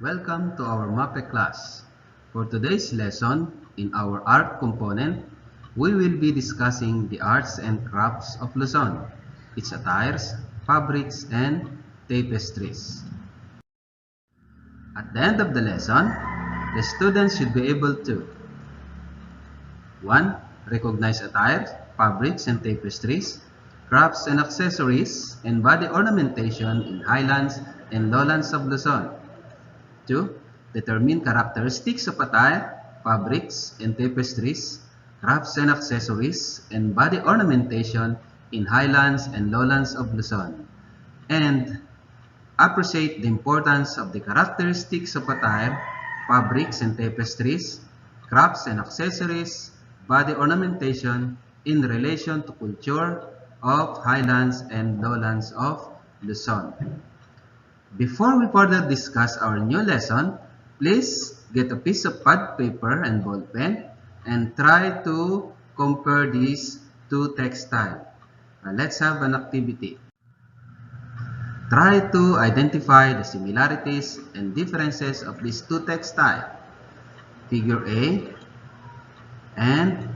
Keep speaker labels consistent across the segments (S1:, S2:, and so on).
S1: Welcome to our MAPE class. For today's lesson, in our art component, we will be discussing the arts and crafts of Luzon, its attires, fabrics, and tapestries. At the end of the lesson, the students should be able to 1. Recognize attires, fabrics, and tapestries, crafts and accessories, and body ornamentation in highlands and lowlands of Luzon. 2. Determine characteristics of attire, fabrics, and tapestries, crafts and accessories, and body ornamentation in highlands and lowlands of Luzon. And appreciate the importance of the characteristics of attire, fabrics and tapestries, crafts and accessories, body ornamentation in relation to culture of highlands and lowlands of Luzon. Before we further discuss our new lesson, please get a piece of pad paper and ball pen and try to compare these two textiles. Let's have an activity. Try to identify the similarities and differences of these two textiles, figure A and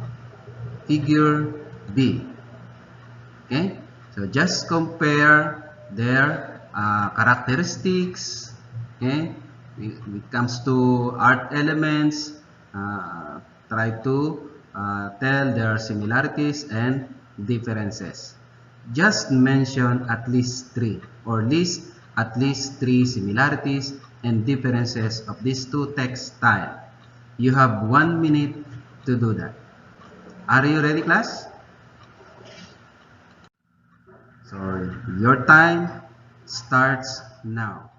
S1: figure B. Okay, so just compare their characteristics. Okay, when it comes to art elements, try to tell their similarities and differences. Just mention at least three, or list at least three similarities and differences of these two textiles. You have 1 minute to do that. Are you ready, class? So your time starts now.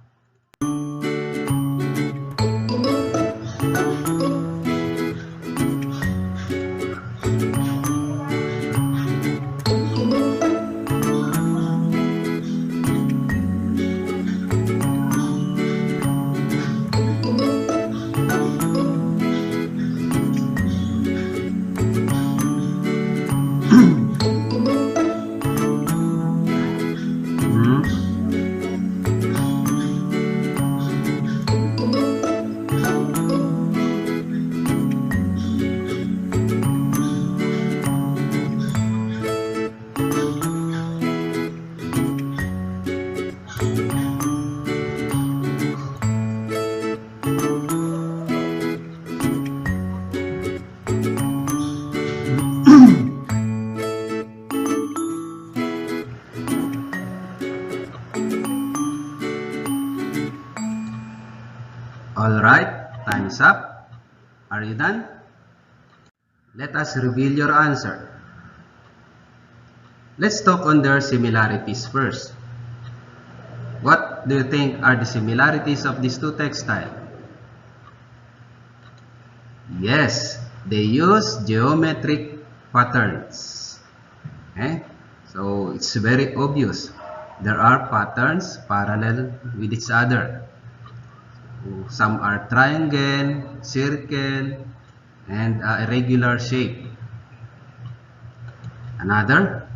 S1: Alright, time is up. Are you done? Let us reveal your answer. Let's talk on their similarities first. What do you think are the similarities of these two textiles? Yes, they use geometric patterns. Okay? So it's very obvious. There are patterns parallel with each other. Some are triangle, circle, and irregular shape. Another,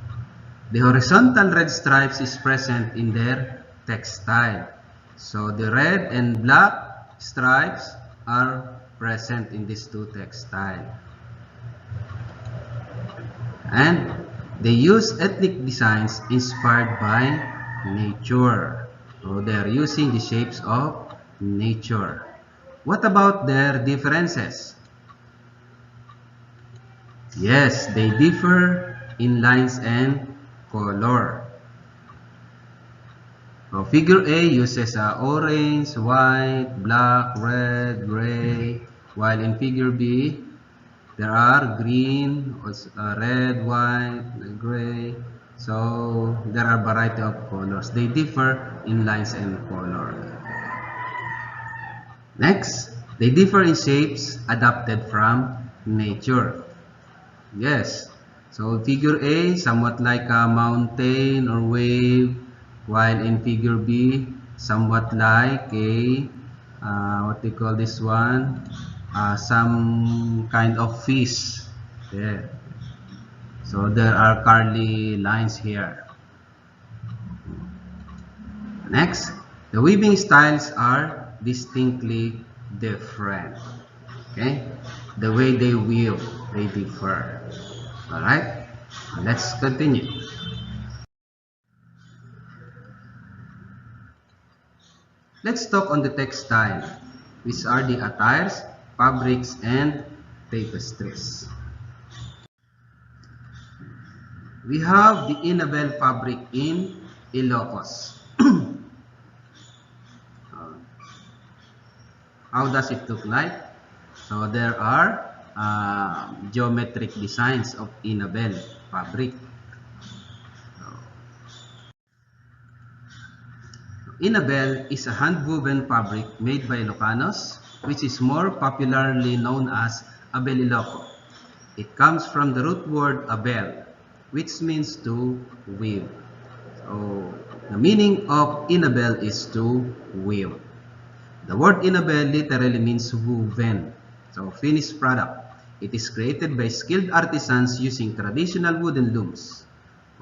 S1: the horizontal red stripes is present in their textile. So the red and black stripes are present in these two textiles. And they use ethnic designs inspired by nature. So they are using the shapes of nature. What about their differences? Yes, they differ in lines and color. So figure A uses orange, white, black, red, gray, while in figure B there are green, red, white, gray. So there are a variety of colors. They differ in lines and color. Next, they differ in shapes adapted from nature. Yes, so figure A, somewhat like a mountain or wave, while in figure B, somewhat like a, what do you call this one? Some kind of fish. There. So there are curly lines here. Next, the weaving styles are distinctly different. Okay? The way they weave, they differ. Alright? Let's continue. Let's talk on the textile, which are the attires, fabrics, and tapestries. We have the Inabel fabric in Ilocos. How does it look like? So there are geometric designs of Inabel fabric. Inabel is a hand-woven fabric made by Ilocanos, which is more popularly known as Abel Iloco. It comes from the root word abel, which means to weave. So the meaning of Inabel is to weave. The word Inabel literally means woven, so finished product. It is created by skilled artisans using traditional wooden looms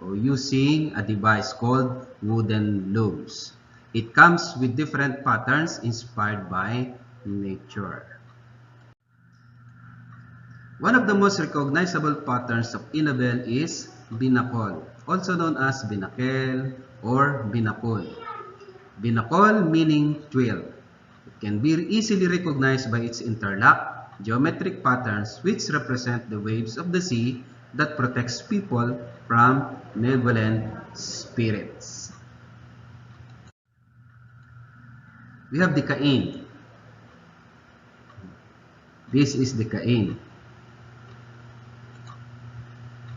S1: or using a device called wooden looms. It comes with different patterns inspired by nature. One of the most recognizable patterns of Inabel is binakol, also known as binakel or binakol. Binakol meaning twill. It can be easily recognized by its interlock, geometric patterns which represent the waves of the sea that protects people from malevolent spirits. We have the kain. This is the kain.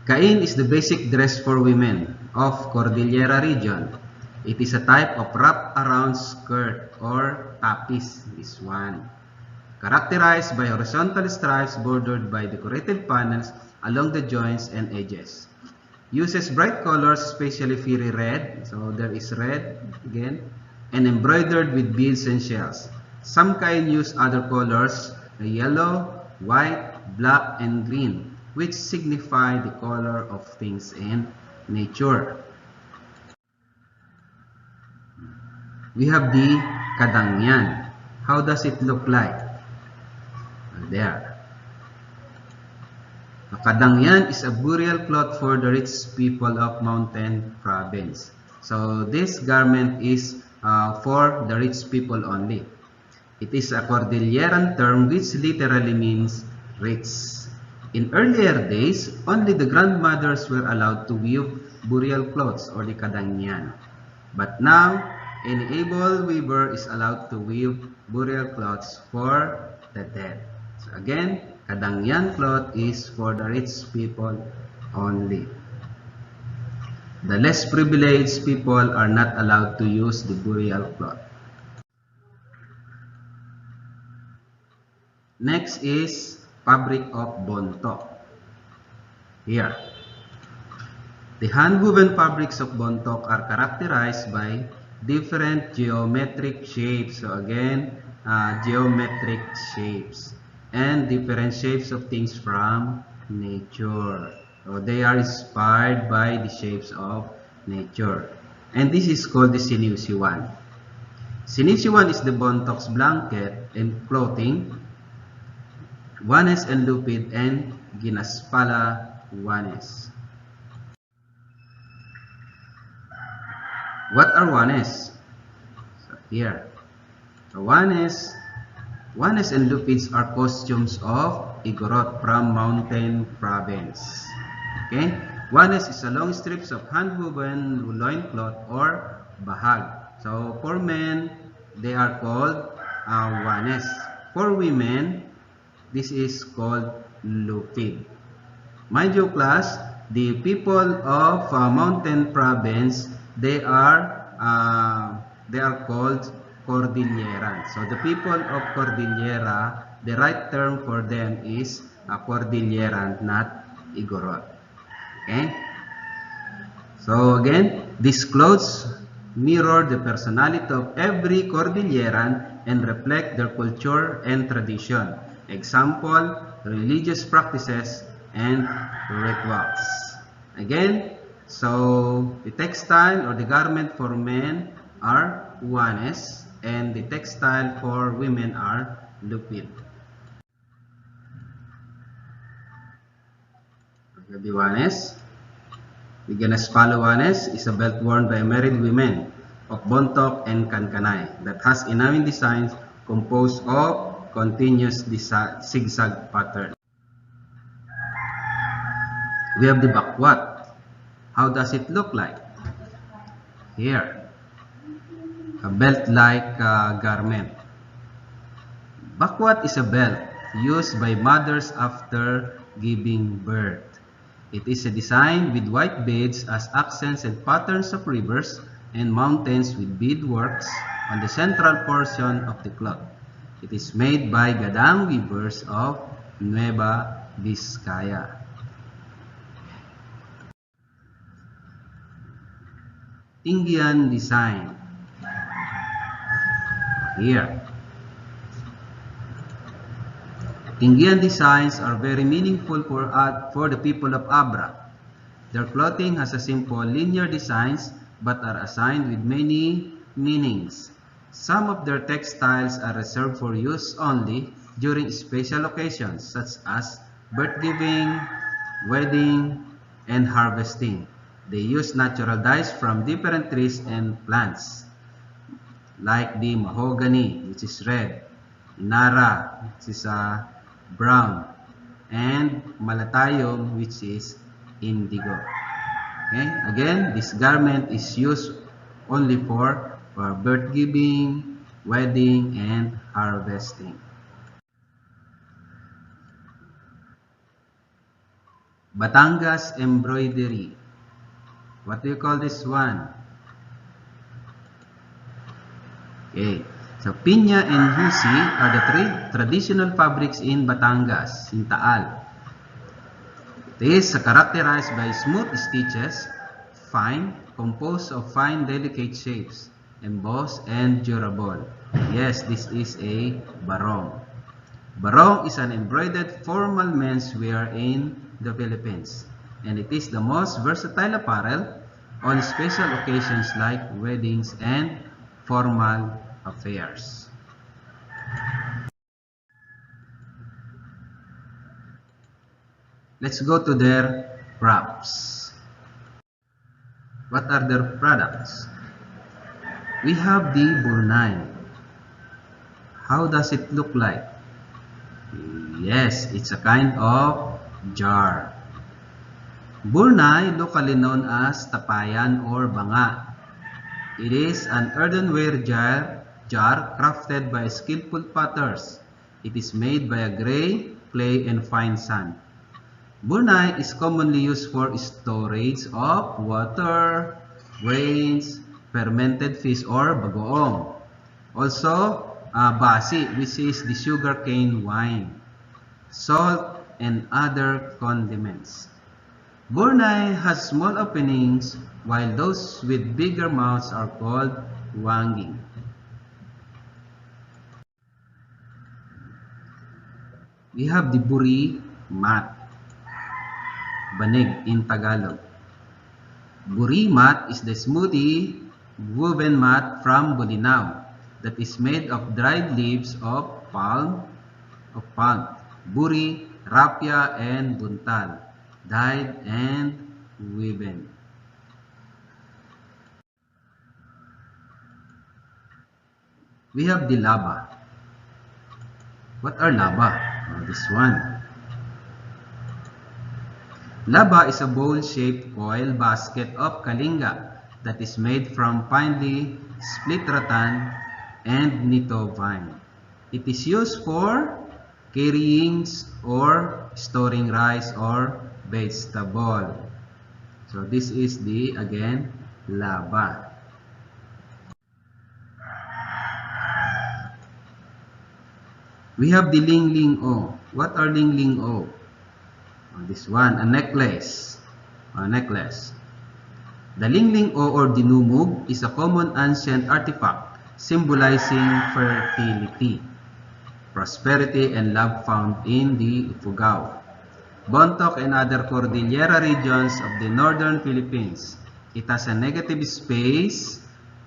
S1: Kain is the basic dress for women of Cordillera region. It is a type of wrap-around skirt or tapis, this one. Characterized by horizontal stripes bordered by decorated panels along the joints and edges. Uses bright colors, especially fiery red, so there is red again, and embroidered with beads and shells. Some kain use other colors, yellow, white, black, and green, which signify the color of things in nature. We have the kadangyan. How does it look like? There. The kadangyan is a burial cloth for the rich people of Mountain Province. So this garment is for the rich people only. It is a Cordilleran term which literally means rich. In earlier days, only the grandmothers were allowed to weave burial clothes or the kadangyan. But now, any able weaver is allowed to weave burial cloths for the dead. So again, kadangyan cloth is for the rich people only. The less privileged people are not allowed to use the burial cloth. Next is fabric of bontok. Here. The hand-woven fabrics of bontok are characterized by different geometric shapes. So again, geometric shapes and different shapes of things from nature. So they are inspired by the shapes of nature. And this is called the sinusiwan. Sinusiwan is the bontok's blanket and clothing. Wanes and lupid and ginaspala wanes. What are wanes? So here. So wanes and lupids are costumes of Igorot from Mountain Province. Okay? Wanes is a long strips of hand-woven loincloth or bahag. So for men, they are called wanes. For women, this is called lupid. Mind you, class, the people of Mountain Province, they are called Cordilleran. So the people of Cordillera, the right term for them is Cordilleran, not Igorot. Okay? So again, these clothes mirror the personality of every Cordilleran and reflect their culture and tradition. Example, religious practices and rituals. Again, so the textile or the garment for men are wanes and the textile for women are lupit. The Diwanes. The Ganaspaluanes is a belt worn by married women of Bontoc and Kankanay that has enamel designs composed of continuous zigzag pattern. We have the Bakwat. How does it look like? Here, a belt-like garment. Bakwat is a belt used by mothers after giving birth. It is a design with white beads as accents and patterns of rivers and mountains with beadworks on the central portion of the cloth. It is made by Gadang weavers of Nueva Vizcaya. Tinggian design. Here. Tinggian designs are very meaningful for the people of Abra. Their clothing has a simple linear designs but are assigned with many meanings. Some of their textiles are reserved for use only during special occasions such as birth-giving, wedding, and harvesting. They use natural dyes from different trees and plants like the mahogany, which is red, inara, which is brown, and malatayom, which is indigo. Okay, again, this garment is used only for birth giving, wedding, and harvesting. Batangas embroidery. What do you call this one? Okay. So, piña and husi are the three traditional fabrics in Batangas, in Taal. It is characterized by smooth stitches, fine, composed of fine delicate shapes, embossed and durable. Yes, this is a barong. Barong is an embroidered formal menswear in the Philippines, and it is the most versatile apparel on special occasions like weddings and formal affairs. Let's go to their crops. What are their products? We have the burnay. How does it look like? Yes, it's a kind of jar. Burnay, locally known as tapayan or banga. It is an earthenware jar crafted by skillful potters. It is made by a gray, clay, and fine sand. Burnay is commonly used for storage of water, grains, fermented fish, or bagoong. Also, basi, which is the sugarcane wine, salt, and other condiments. Burnay has small openings, while those with bigger mouths are called wanging. We have the buri mat, banig in Tagalog. Buri mat is the smoothie woven mat from Bolinao that is made of dried leaves of palm, buri, rapia, and buntal, dyed and woven. We have the laba. What are laba? Oh, this one. Laba is a bowl-shaped coil basket of kalinga that is made from finely split rattan and nito vine. It is used for carrying or storing rice or vegetable. So this is the, again, laba. We have the Lingling O. What are Lingling O? This one, a necklace. A necklace. The Lingling O or dinumog is a common ancient artifact symbolizing fertility, prosperity, and love found in the Ifugao, Bontoc, and other Cordillera regions of the northern Philippines. It has a negative space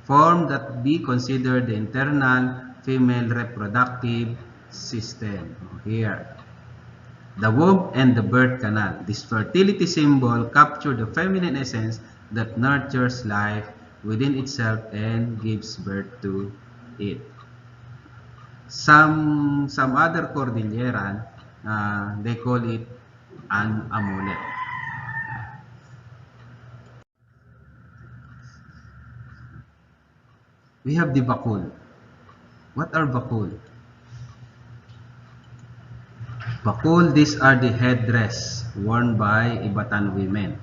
S1: form that be considered the internal female reproductive system. Here, the womb and the birth canal. This fertility symbol captures the feminine essence that nurtures life within itself and gives birth to it. Some other Cordilleran, they call it an amulet. We have the bakul. What are bakul? Bakul, these are the headdress worn by Ibatan women.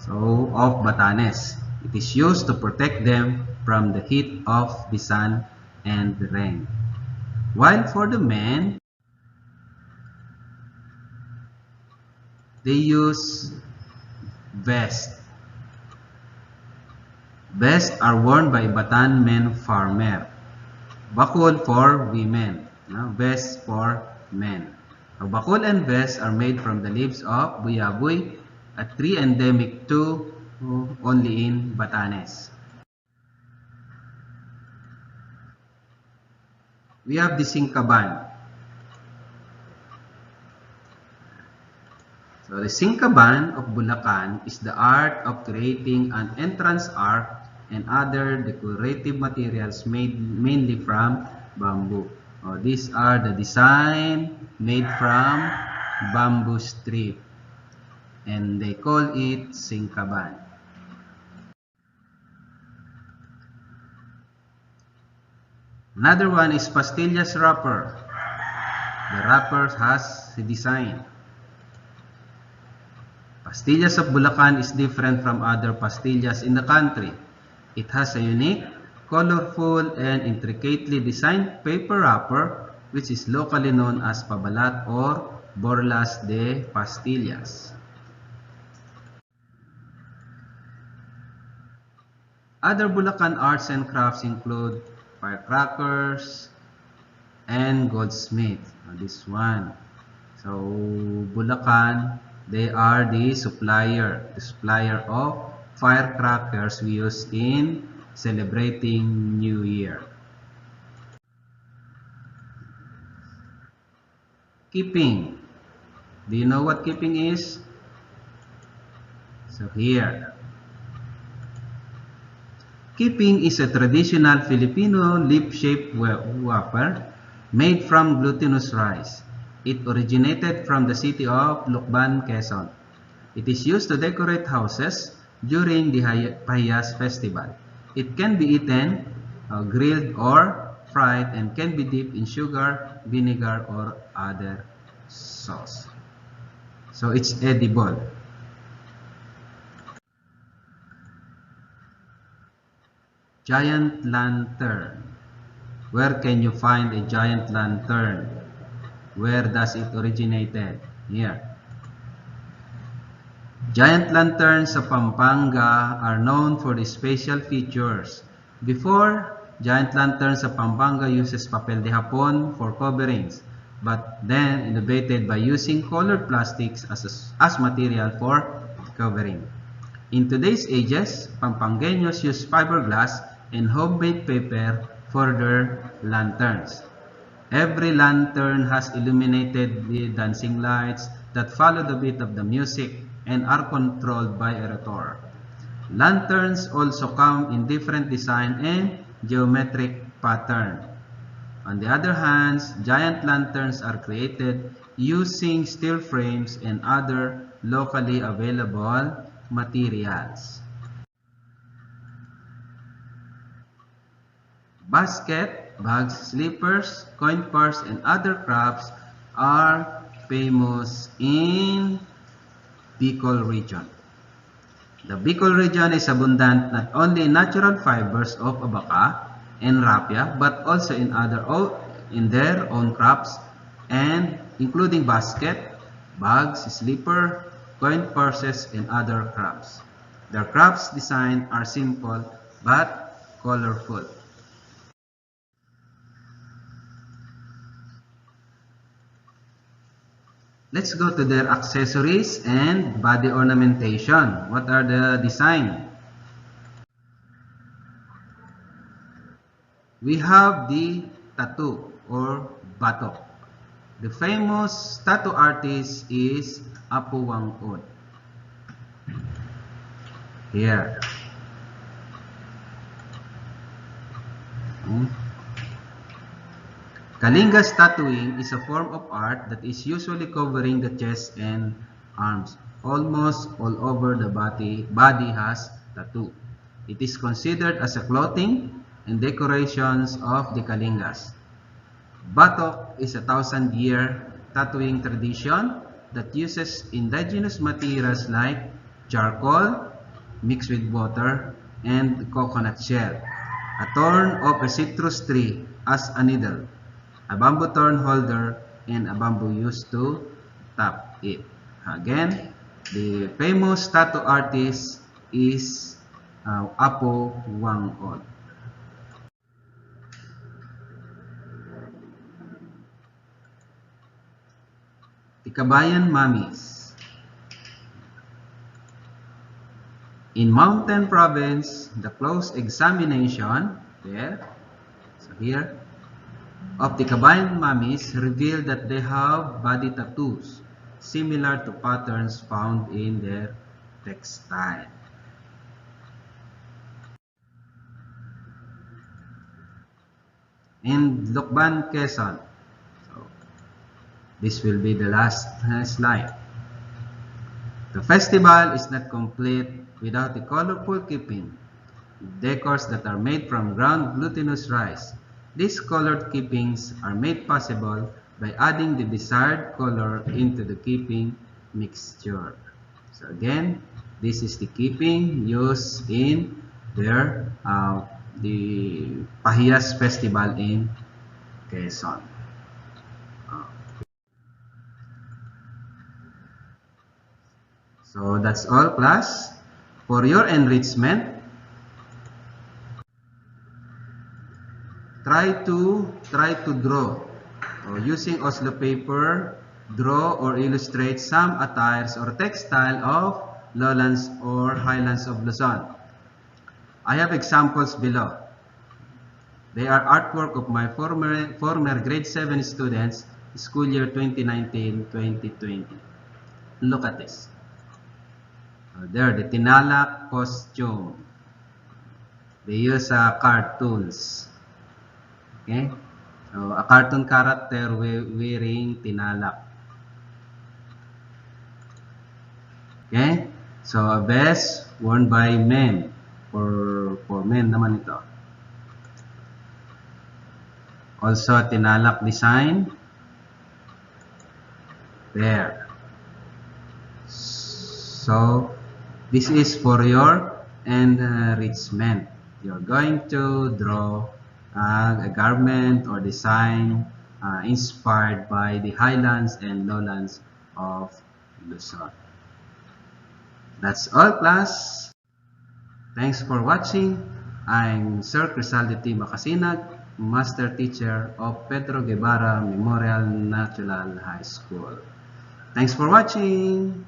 S1: So, of Batanes. It is used to protect them from the heat of the sun and the rain. While for the men, they use vest. Vests are worn by Batan men farmer. Bakul for women. Vests for men. Bakul and vests are made from the leaves of buyabuy, a tree endemic to only in Batanes. We have the synchaban. So the synchaban of Bulacan is the art of creating an entrance arch and other decorative materials made mainly from bamboo. These are the design made from bamboo strip, and they call it synchaban. Another one is pastillas wrapper. The wrapper has a design. Pastillas of Bulacan is different from other pastillas in the country. It has a unique, colorful, and intricately designed paper wrapper, which is locally known as pabalat or borlas de pastillas. Other Bulacan arts and crafts include firecrackers and goldsmith. This one. So Bulacan, they are the supplier of firecrackers we use in celebrating New Year. Keeping. Do you know what keeping is? So here. Keeping is a traditional Filipino leaf-shaped wrapper made from glutinous rice. It originated from the city of Lucban, Quezon. It is used to decorate houses during the Pahiyas festival. It can be eaten, grilled or fried, and can be dipped in sugar, vinegar, or other sauce. So it's edible. Giant lantern. Where can you find a giant lantern? Where does it originated? Here. Giant lanterns sa Pampanga are known for the special features. Before, giant lanterns sa Pampanga uses papel de hapon for coverings, but then innovated by using colored plastics as material for covering. In today's ages, Pampangueños use fiberglass and homemade paper for their lanterns. Every lantern has illuminated dancing lights that follow the beat of the music and are controlled by a rotor. Lanterns also come in different design and geometric pattern. On the other hand, giant lanterns are created using steel frames and other locally available materials. Basket, bags, slippers, coin purse, and other crafts are famous in Bicol region. The Bicol region is abundant not only in natural fibers of abaca and rapia, but also in their own crops, and including basket, bags, slipper, coin purses, and other crafts. Their crafts design are simple but colorful. Let's go to their accessories and body ornamentation. What are the design? we have the tattoo or batok. The famous tattoo artist is Apo Wangod. Here. Kalinga's tattooing is a form of art that is usually covering the chest and arms. Almost all over the body has tattoo. It is considered as a clothing and decorations of the Kalingas. Batok is a 1,000-year tattooing tradition that uses indigenous materials like charcoal mixed with water and coconut shell, a thorn of a citrus tree as a needle, a bamboo thorn holder, and a bamboo used to tap it. Again, the famous tattoo artist is Apo Wangod. Tikabayan Mummies. In Mountain Province, the close examination here, of Tikabayan mummies revealed that they have body tattoos similar to patterns found in their textile. In Lukban, Quezon. So, this will be the last slide. The festival is not complete without the colorful keeping, decors that are made from ground glutinous rice. These colored keepings are made possible by adding the desired color into the keeping mixture. So again, this is the keeping used in their the Pahiyas festival in Quezon. So that's all, class. For your enrichment, try to draw using Oslo paper, draw or illustrate some attires or textile of lowlands or highlands of Luzon. I have examples below. They are artwork of my former grade 7 students, school year 2019-2020. Look at this. There, the Tinalak costume. They use cartoons. Okay? So, a cartoon character wearing tinalak. Okay? So, a vest worn by men. For men naman ito. Also, a tinalak design. There. So, this is for your enrichment. You're going to draw a garment or design inspired by the highlands and lowlands of Luzon. That's all, class. Thanks for watching. I'm Sir Crisaldo T. Macasinag, Master Teacher of Pedro Guevara Memorial Natural High School. Thanks for watching.